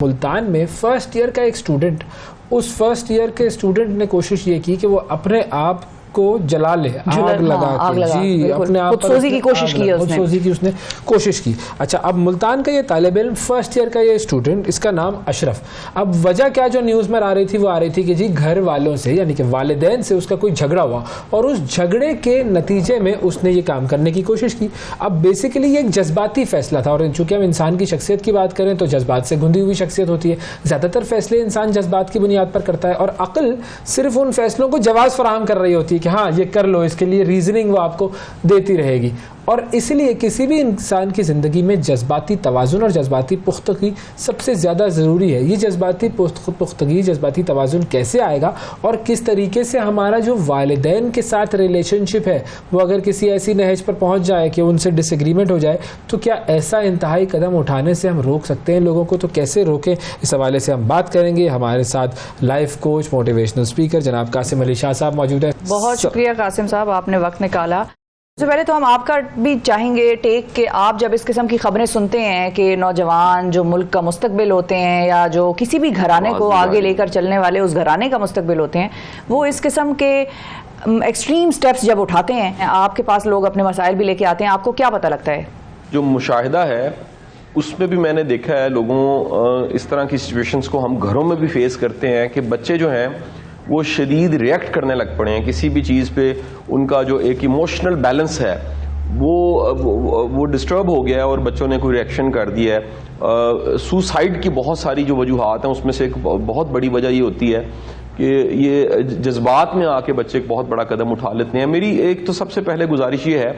मुल्तान में first year का एक स्टूडेंट, उस फर्स्ट ईयर के स्टूडेंट ने कोशिश ये की कि वो अपने आप को जला ले, आग लगा के, जी अपने आप खुदसोजी की कोशिश की, खुदसोजी की उसने कोशिश की। अच्छा, अब मुल्तान का ये तालिब इल्म फर्स्ट ईयर का ये स्टूडेंट, इसका नाम अशरफ, अब वजह क्या जो न्यूज़ में आ रही थी वो आ रही थी कि जी घर वालों से यानी कि वालिदैन से उसका कोई झगड़ा हुआ और उस झगड़े के नतीजे में उसने ये काम करने की कोशिश की। अब बेसिकली ये एक जज्बाती फैसला था और चूंकि हम इंसान की शख्सियत की बात करें तो जज्बात से गुंदी हुई शख्सियत होती है, ज़्यादातर फैसले इंसान जज्बात की बुनियाद पर करता है और अक्ल सिर्फ उन फैसलों को जवाब फराहम कर रही होती है कि हाँ ये कर लो, इसके लिए रीजनिंग वो आपको देती रहेगी। और इसलिए किसी भी इंसान की ज़िंदगी में जज्बाती तवाज़ुन और जज्बाती पुख्तगी सबसे ज़्यादा ज़रूरी है। ये जज्बाती पुख्तगी, जज्बाती तवाज़ुन कैसे आएगा और किस तरीके से हमारा जो वालिदैन के साथ रिलेशनशिप है वो अगर किसी ऐसी नहज पर पहुंच जाए कि उनसे डिसएग्रीमेंट हो जाए तो क्या ऐसा इंतहाई कदम उठाने से हम रोक सकते हैं लोगों को, तो कैसे रोकें, इस हवाले से हम बात करेंगे। हमारे साथ लाइफ कोच, मोटिवेशनल स्पीकर जनाब कासिम अली शाह साहब मौजूद है। बहुत शुक्रिया कासिम साहब, आपने वक्त निकाला। सबसे पहले तो हम आपका भी चाहेंगे टेक कि आप जब इस किस्म की खबरें सुनते हैं कि नौजवान जो मुल्क का मुस्तकबिल होते हैं या जो किसी भी घराने को आगे लेकर चलने वाले उस घराने का मुस्तकबिल होते हैं, वो इस किस्म के एक्सट्रीम स्टेप्स जब उठाते हैं, आपके पास लोग अपने मसाइल भी लेके आते हैं, आपको क्या पता लगता है? जो मुशाहिदा है उसमें भी मैंने देखा है लोगों, इस तरह की सिचुएशंस को हम घरों में भी फेस करते हैं कि बच्चे जो हैं वो शदीद रिएक्ट करने लग पड़े हैं किसी भी चीज़ पे। उनका जो एक इमोशनल बैलेंस है वो डिस्टर्ब हो गया है और बच्चों ने कोई रिएक्शन कर दिया है। सुसाइड की बहुत सारी जो वजूहात हैं उसमें से एक बहुत बड़ी वजह ये होती है कि ये जज्बात में आके बच्चे एक बहुत बड़ा कदम उठा लेते हैं। मेरी एक तो सबसे पहले गुजारिश ये है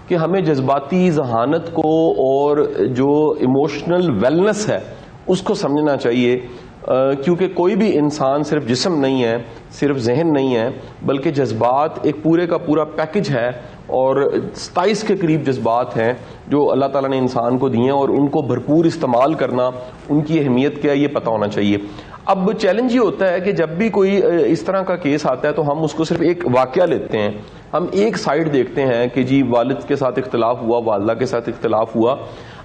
कि हमें जज्बाती जहानत को और जो इमोशनल वेलनेस है उसको समझना चाहिए, क्योंकि कोई भी इंसान सिर्फ जिस्म नहीं है, सिर्फ जहन नहीं है, बल्कि जज्बात एक पूरे का पूरा पैकेज है और 27 के करीब जज्बात हैं जो अल्लाह ताला ने इंसान को दिए हैं और उनको भरपूर इस्तेमाल करना, उनकी अहमियत क्या है ये पता होना चाहिए। अब चैलेंज ये होता है कि जब भी कोई इस तरह का केस आता है तो हम उसको सिर्फ एक वाकया लेते हैं, हम एक साइड देखते हैं कि जी वालिद के साथ इख्तलाफ हुआ, वालिदा के साथ इख्तलाफ हुआ।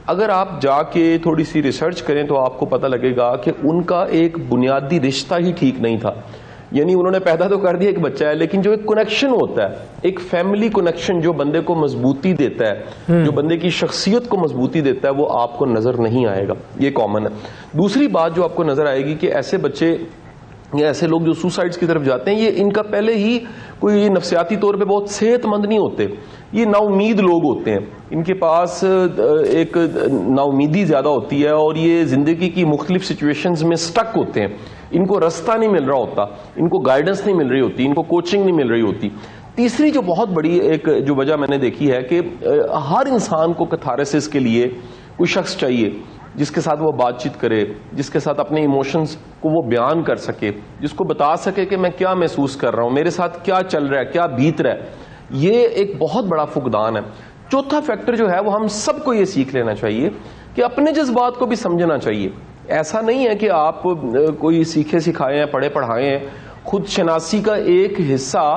अगर आप जाके थोड़ी सी रिसर्च करें तो आपको पता लगेगा कि उनका एक बुनियादी रिश्ता ही ठीक नहीं था। यानी उन्होंने पैदा तो कर दिया एक बच्चा है, लेकिन जो एक कनेक्शन होता है, एक फैमिली कनेक्शन जो बंदे को मजबूती देता है, जो बंदे की शख्सियत को मजबूती देता है, वो आपको नजर नहीं आएगा। ये कॉमन है। दूसरी बात जो आपको नजर आएगी कि ऐसे बच्चे या ऐसे लोग जो सुसाइड्स की तरफ जाते हैं, ये इनका पहले ही कोई नफ्सियाती तौर पे बहुत सेहतमंद नहीं होते, ये नाउमीद लोग होते हैं, इनके पास एक नाउमीदी ज़्यादा होती है और ये ज़िंदगी की मुख्तलिफ सिचुएशंस में स्टक होते हैं, इनको रास्ता नहीं मिल रहा होता, इनको गाइडेंस नहीं मिल रही होती, इनको कोचिंग नहीं मिल रही होती। तीसरी जो बहुत बड़ी एक जो वजह मैंने देखी है कि हर इंसान को कैथारसिस के लिए कोई शख्स चाहिए जिसके साथ वो बातचीत करे, जिसके साथ अपने इमोशंस को वो बयान कर सके, जिसको बता सके कि मैं क्या महसूस कर रहा हूँ, मेरे साथ क्या चल रहा है, क्या बीत रहा है। ये एक बहुत बड़ा फुकदान है। चौथा फैक्टर जो है वो हम सबको ये सीख लेना चाहिए कि अपने जज्बात को भी समझना चाहिए। ऐसा नहीं है कि आप कोई सीखे सिखाए हैं, पढ़े पढ़ाए हैं, खुद शनासी का एक हिस्सा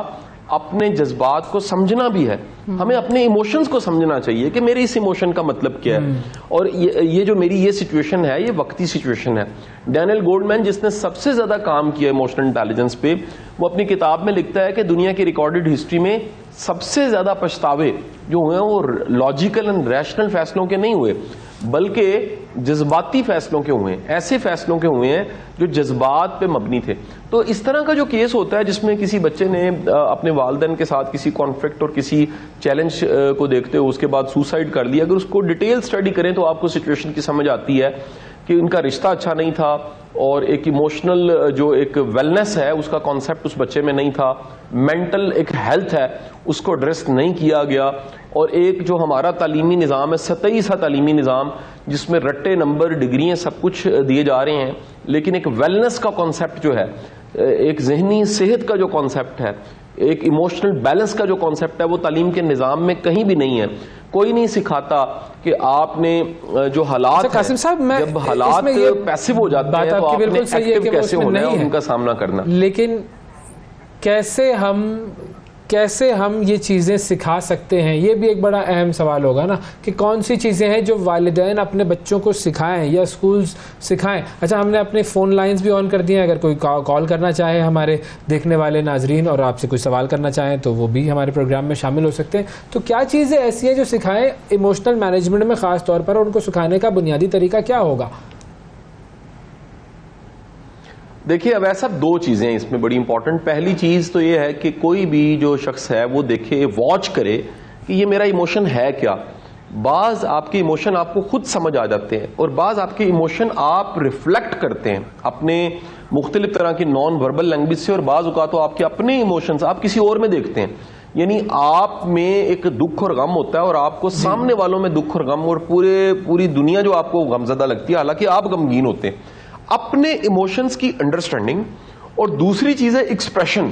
अपने जज्बात को समझना भी है। हमें अपने इमोशंस को समझना चाहिए कि मेरे इस इमोशन का मतलब क्या है और ये जो मेरी ये सिचुएशन है ये वक्ती सिचुएशन है। डैनियल गोल्डमैन जिसने सबसे ज्यादा काम किया इमोशनल इंटेलिजेंस पे, वो अपनी किताब में लिखता है कि दुनिया की रिकॉर्डेड हिस्ट्री में सबसे ज्यादा पछतावे जो हुए हैं वो लॉजिकल एंड रैशनल फैसलों के नहीं हुए, बल्कि जज्बाती फैसलों के हुए हैं, ऐसे फैसलों के हुए हैं जो जज्बात पे मबनी थे। तो इस तरह का जो केस होता है जिसमें किसी बच्चे ने अपने वालिदैन के साथ किसी कॉन्फ्लिक्ट और किसी चैलेंज को देखते हुए उसके बाद सुसाइड कर लिया, अगर उसको डिटेल स्टडी करें तो आपको सिचुएशन की समझ आती है कि उनका रिश्ता अच्छा नहीं था और एक इमोशनल जो एक वेलनेस है उसका कॉन्सेप्ट उस बच्चे में नहीं था, मेंटल एक हेल्थ है उसको एड्रेस नहीं किया गया, और एक जो हमारा तालीमी निज़ाम है, सतही सा तालीमी निज़ाम जिसमें रट्टे नंबर डिग्रियां सब कुछ दिए जा रहे हैं, लेकिन एक वेलनेस का कॉन्सेप्ट जो है, एक जहनी सेहत का जो कॉन्सेप्ट है, एक इमोशनल बैलेंस का जो कॉन्सेप्ट है, वो तालीम के निज़ाम में कहीं भी नहीं है। कोई नहीं सिखाता कि आपने जो हालात कासिम साहब, मैं जब हालात पैसिव हो जाते हैं तो आपने एक्टिव कैसे होना है उनका सामना करना। लेकिन कैसे हम कैसे हम ये चीज़ें सिखा सकते हैं, ये भी एक बड़ा अहम सवाल होगा ना कि कौन सी चीज़ें हैं जो वालिदैन अपने बच्चों को सिखाएं या स्कूल्स सिखाएं। अच्छा, हमने अपने फ़ोन लाइंस भी ऑन कर दिए हैं, अगर कोई कॉल करना चाहे हमारे देखने वाले नाजरीन और आपसे कोई सवाल करना चाहें तो वो भी हमारे प्रोग्राम में शामिल हो सकते हैं। तो क्या चीज़ें ऐसी हैं जो सिखाएं इमोशनल मैनेजमेंट में ख़ास तौर पर, और उनको सिखाने का बुनियादी तरीका क्या होगा? देखिए, अब ऐसा दो चीजें इसमें बड़ी इंपॉर्टेंट। पहली चीज तो ये है कि कोई भी जो शख्स है वो देखे, वॉच करे कि ये मेरा इमोशन है क्या। बाज आपके इमोशन आपको खुद समझ आ जाते हैं और बाज आपके इमोशन आप रिफ्लेक्ट करते हैं अपने मुख्तलिफ तरह की नॉन वर्बल लैंग्वेज से, और बाज औक़ात तो आपके अपने इमोशंस आप किसी और में देखते हैं। यानी आप में एक दुख और गम होता है और आपको सामने वालों में दुख और गम, और पूरी दुनिया जो आपको गमज़दा लगती है, हालांकि आप गमगीन होते हैं। अपने इमोशंस की अंडरस्टैंडिंग, और दूसरी चीज है एक्सप्रेशन,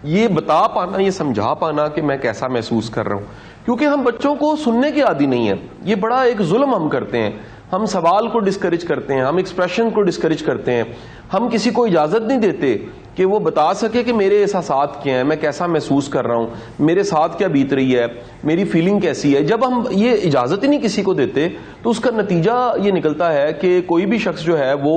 ये बता पाना, ये समझा पाना कि मैं कैसा महसूस कर रहा हूं। क्योंकि हम बच्चों को सुनने की आदी नहीं है, ये बड़ा एक जुल्म हम करते हैं। हम सवाल को डिस्करेज करते हैं, हम एक्सप्रेशन को डिस्करेज करते हैं, हम किसी को इजाजत नहीं देते कि वो बता सके कि मेरे एहसासात क्या हैं, मैं कैसा महसूस कर रहा हूं, मेरे साथ क्या बीत रही है, मेरी फीलिंग कैसी है। जब हम ये इजाजत ही नहीं किसी को देते तो उसका नतीजा ये निकलता है कि कोई भी शख्स जो है वो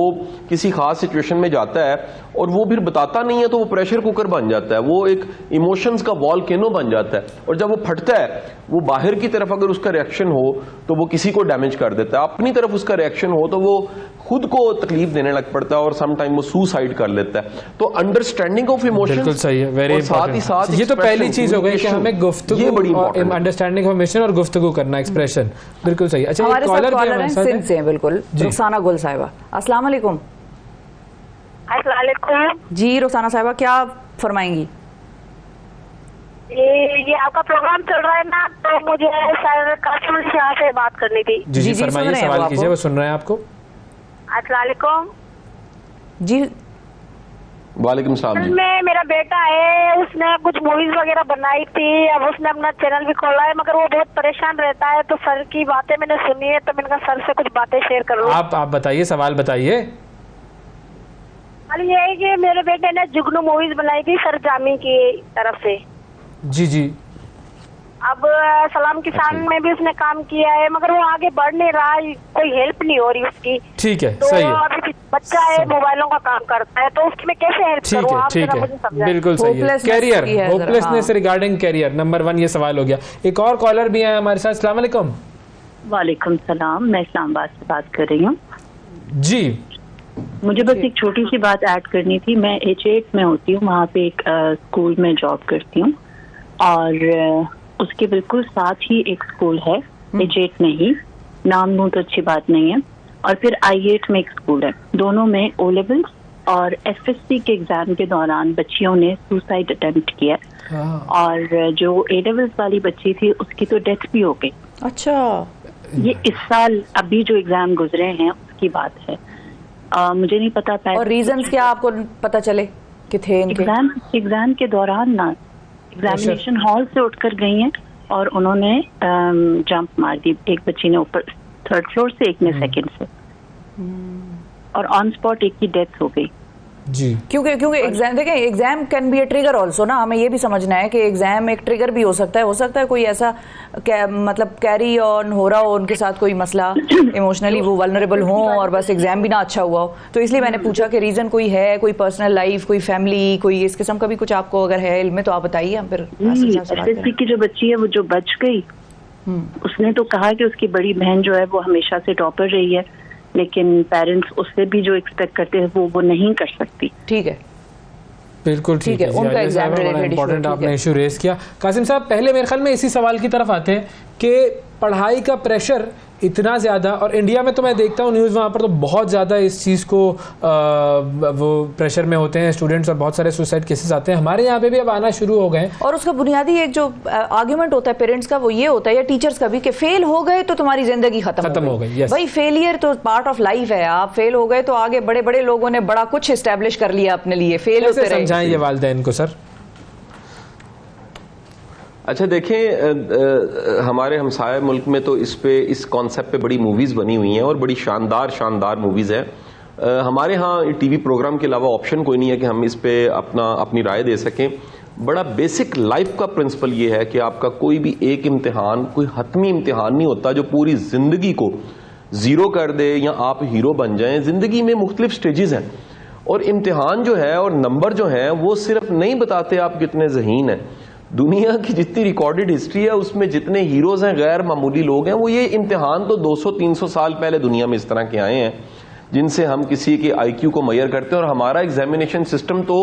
किसी खास सिचुएशन में जाता है और वो फिर बताता नहीं है, तो वो प्रेशर कुकर बन जाता है, वो एक इमोशंस का वॉल्केनो बन जाता है, और जब वो फटता है, वो बाहर की तरफ अगर उसका रिएक्शन हो तो वो किसी को डैमेज कर देता है, अपनी तरफ उसका रिएक्शन हो तो वो खुद को तकलीफ देने लग पड़ता है, और सम टाइम वो सुसाइड कर लेता है। तो अंडरस्टैंडिंग ऑफ इमोशंस, बिल्कुल सही है, वेरी साथ ही साथ ये तो पहली चीज हो गई कि हमें गुफ्तगू, अंडरस्टैंडिंग ऑफ इमोशन और गुफ्तगू करना, एक्सप्रेशन, बिल्कुल सही। अच्छा, हमारे साथ कॉलर हैं है सिंध से, बिल्कुल, रुखसाना गुल साहिबा। अस्सलाम वालेकुम। अस्सलाम वालेकुम जी रुखसाना साहिबा, क्या फरमाएंगी? ये आपका प्रोग्राम चल रहा है ना, तो मुझे सर कासिम शाह से बात करनी थी। जी फरमाइए, सवाल कीजिए, वो सुन रहे हैं आपको। अस्सलाम वालेकुम। जी वालेकुम सलाम जी। में मेरा बेटा है, उसने कुछ मूवीज वगैरह बनाई थी, अब उसने अपना चैनल भी खोला है, मगर वो बहुत परेशान रहता है। तो सर की बातें मैंने सुनी है, तो मैंने कहा सर से कुछ बातें शेयर करूं। आप बताइए, सवाल बताइए। ये है कि मेरे बेटे ने जुगनू मूवीज बनाई थी सर जामी की तरफ से। जी अब सलाम किसान में भी उसने काम किया है, मगर वो आगे बढ़ नहीं रहा, कोई हेल्प नहीं हो रही उसकी। ठीक है, तो सही है। अभी बच्चा है, मोबाइलों का काम करता है, तो उसकी मैं कैसे हेल्प करूं? आप जरा मुझे समझाइए। बिल्कुल सही है। Career, hopelessness regarding career, number 1 ये सवाल हो गया। एक और कॉलर भी है हमारे साथ। अस्सलाम वालेकुम। वालेकुम सलाम, मैं इस्लामाबाद से बात कर रही हूँ जी। मुझे बस एक छोटी सी बात ऐड करनी थी। मैं H8 में होती हूँ, वहाँ पे एक स्कूल में जॉब करती हूँ, और उसके बिल्कुल साथ ही एक स्कूल है, H8 में ही, नाम लूँ तो अच्छी बात नहीं है, और फिर I8 में एक स्कूल है। दोनों में O लेवल्स और FSC के एग्जाम के दौरान बच्चियों ने सुसाइड अटेम्प्ट किया, और जो A लेवल्स वाली बच्ची थी उसकी तो डेथ भी हो गई। अच्छा, ये इस साल अभी जो एग्जाम गुजरे हैं उसकी बात है। मुझे नहीं पता। और रीजंस क्या आपको पता चले कि थे इनके? एग्जाम के दौरान ना एग्जामिनेशन हॉल से उठकर गई हैं और उन्होंने जंप मार दी। एक बच्ची ने ऊपर 3rd फ्लोर से, एक ने 2nd से, और ऑन स्पॉट एक की डेथ हो गई। जी, क्योंकि एग्जाम, देखें, exam can be A trigger also ना। हमें ये भी समझना है कि एग्जाम एक ट्रिगर भी हो सकता है कोई ऐसा मतलब कैरी ऑन हो रहा हो उनके साथ कोई मसला, इमोशनली वो वल्नरेबल हो और बस एग्जाम भी ना अच्छा हुआ हो। तो इसलिए मैंने पूछा कि रीजन कोई है, कोई पर्सनल लाइफ, कोई फैमिली, कोई इस किस्म का भी कुछ आपको अगर है इल्म में तो आप बताइए, हम फिर एसएससी की जो बच्ची है वो जो बच गई, उसने तो कहा कि उसकी बड़ी बहन जो है वो हमेशा से टॉपर रही है, लेकिन पेरेंट्स उससे भी जो एक्सपेक्ट करते हैं वो नहीं कर सकती। ठीक है, बिल्कुल ठीक है। उनका एग्जाम रिलेटेड इंपॉर्टेंट आपने इशू रेस किया। कासिम साहब, पहले मेरे ख्याल में इसी सवाल की तरफ आते हैं कि पढ़ाई का प्रेशर इतना ज़्यादा, और इंडिया में तो मैं देखता हूँ न्यूज़, वहाँ पर तो बहुत ज़्यादा इस चीज़ को वो प्रेशर में होते हैं स्टूडेंट्स, और बहुत सारे सुसाइड केसेस आते हैं। हमारे यहाँ पे भी अब आना शुरू हो गए। और उसका बुनियादी एक जो आर्ग्यूमेंट होता है पेरेंट्स का, वो ये होता है या टीचर्स का भी, कि फेल हो गए तो तुम्हारी जिंदगी खत्म हो गई। भाई, फेलियर तो पार्ट ऑफ लाइफ है। आप फेल हो गए तो आगे बड़े बड़े लोगों ने बड़ा कुछ एस्टेब्लिश कर लिया अपने लिए। फेल होते रहे, समझाएं ये वालिदैन को सर। अच्छा, देखें, हमारे हमसाये मुल्क में तो इस कॉन्सेप्ट पे बड़ी मूवीज़ बनी हुई हैं और बड़ी शानदार मूवीज़ हैं। हमारे यहाँ टीवी प्रोग्राम के अलावा ऑप्शन कोई नहीं है कि हम इस पे अपनी राय दे सकें। बड़ा बेसिक लाइफ का प्रिंसिपल ये है कि आपका कोई भी एक इम्तिहान कोई हतमी इम्तिहान नहीं होता जो पूरी जिंदगी को जीरो कर दे या आप हीरो बन जाएं। जिंदगी में मुख्तलिफ स्टेजेस हैं और इम्तिहान जो है और नंबर जो है वो सिर्फ नहीं बताते आप कितने ज़हीन हैं। दुनिया की जितनी रिकॉर्डेड हिस्ट्री है उसमें जितने हीरोज हैं, गैर मामूली लोग हैं, वो ये इम्तिहान तो 200-300 साल पहले दुनिया में इस तरह के आए हैं जिनसे हम किसी के IQ को मैयर करते हैं। और हमारा एग्जामिनेशन सिस्टम तो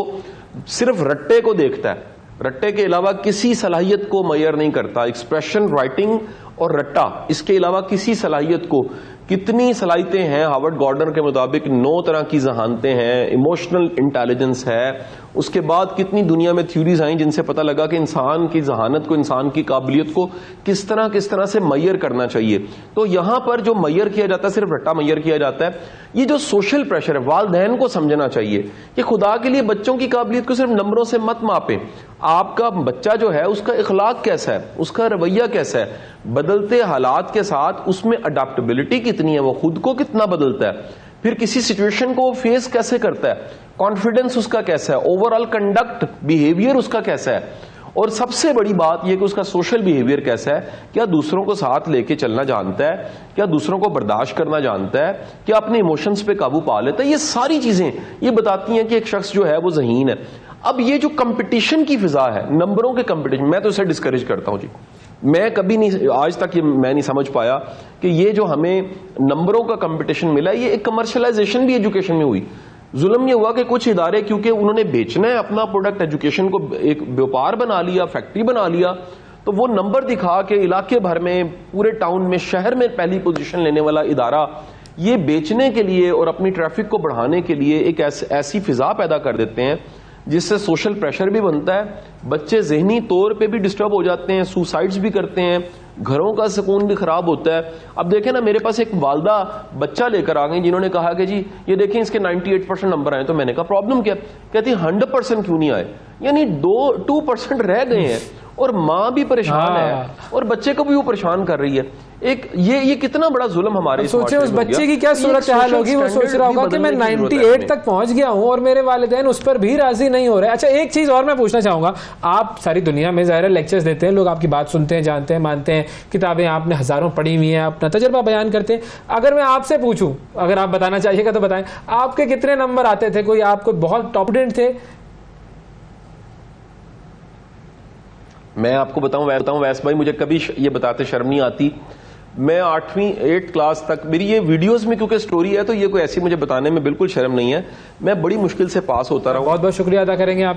सिर्फ रट्टे को देखता है, रट्टे के अलावा किसी सलाहियत को मैयर नहीं करता। एक्सप्रेशन, राइटिंग और रट्टा, इसके अलावा किसी सलाहियत को, कितनी सलाहियतें हैं हार्वर्ड गॉर्डनर के मुताबिक 9 तरह की जहानतें हैं, इमोशनल इंटेलिजेंस है। उसके बाद कितनी दुनिया में थ्योरीज आई जिनसे पता लगा कि इंसान की जहानत को, इंसान की काबिलियत को किस तरह से मैयर करना चाहिए। तो यहां पर जो मैयर किया जाता है सिर्फ रट्टा मैयर किया जाता है। ये जो सोशल प्रेशर है, वालिदैन को समझना चाहिए कि खुदा के लिए बच्चों की काबिलियत को सिर्फ नंबरों से मत मापें। आपका बच्चा जो है उसका इखलाक कैसा है, उसका रवैया कैसा है, बदलते हालात के साथ उसमें अडेप्टेबिलिटी कितनी है, वो खुद को कितना बदलता है, फिर किसी सिचुएशन को फेस कैसे करता है, कॉन्फिडेंस उसका कैसा है, ओवरऑल कंडक्ट बिहेवियर उसका कैसा है, और सबसे बड़ी बात यह कि उसका सोशल बिहेवियर कैसा है। क्या दूसरों को साथ लेके चलना जानता है, क्या दूसरों को बर्दाश्त करना जानता है, क्या अपने इमोशंस पे काबू पा लेता है। ये सारी चीजें ये बताती हैं कि एक शख्स जो है वो ज़हीन है। अब ये जो कंपटीशन की फिजा है, नंबरों के कंपटीशन, मैं तो इसे डिस्करेज करता हूं जी। मैं कभी नहीं, आज तक ये मैं नहीं समझ पाया कि ये जो हमें नंबरों का कंपटीशन मिला, ये एक कमर्शलाइजेशन भी एजुकेशन में हुई। जुल्म ये हुआ कि कुछ इदारे क्योंकि उन्होंने बेचना है अपना प्रोडक्ट, एजुकेशन को एक व्यापार बना लिया, फैक्ट्री बना लिया, तो वो नंबर दिखा के इलाके भर में, पूरे टाउन में, शहर में पहली पोजीशन लेने वाला इदारा ये बेचने के लिए और अपनी ट्रैफिक को बढ़ाने के लिए एक ऐसी फिजा पैदा कर देते हैं जिससे सोशल प्रेशर भी बनता है, बच्चे जहनी तौर पे भी डिस्टर्ब हो जाते हैं, सुसाइड्स भी करते हैं, घरों का सुकून भी खराब होता है। अब देखें ना, मेरे पास एक वालदा बच्चा लेकर आ गई जिन्होंने कहा कि जी ये देखें इसके 98% नंबर आए। तो मैंने कहा प्रॉब्लम क्या? कहती 100% क्यों नहीं आए, यानी 2% रह गए हैं और माँ भी परेशान है और बच्चे को भी वो परेशान कर रही है। एक ये कितना बड़ा जुल्म हमारे सोचे उस बच्चे की क्या सूरत हाल होगी। वो सोच रहा होगा कि मैं 98 तक पहुंच गया हूं और मेरे वालिदैन उस पर भी राजी नहीं हो रहे। अच्छा, एक चीज और मैं पूछना चाहूंगा, आप सारी दुनिया में ज़ाहिर लेक्चर्स देते हैं, लोग आपकी बात सुनते हैं, जानते हैं, मानते हैं, किताबें आपने हजारों पढ़ी हुई हैं, अपना तजर्बा बयान करते हैं। अगर मैं आपसे पूछूं, अगर आप बताना चाहिएगा तो बताएं, आपके कितने नंबर आते थे? कोई आपको बहुत टॉप स्टूडेंट थे? मैं आपको बताऊं वैस भाई, मुझे कभी ये बताते शर्म नहीं आती। मैं 8वीं क्लास तक, मेरी ये वीडियोस में क्योंकि स्टोरी है तो ये कोई ऐसी मुझे बताने में बिल्कुल शर्म नहीं है। मैं बड़ी मुश्किल से पास होता रहा हूं। बहुत बहुत शुक्रिया अदा करेंगे आप।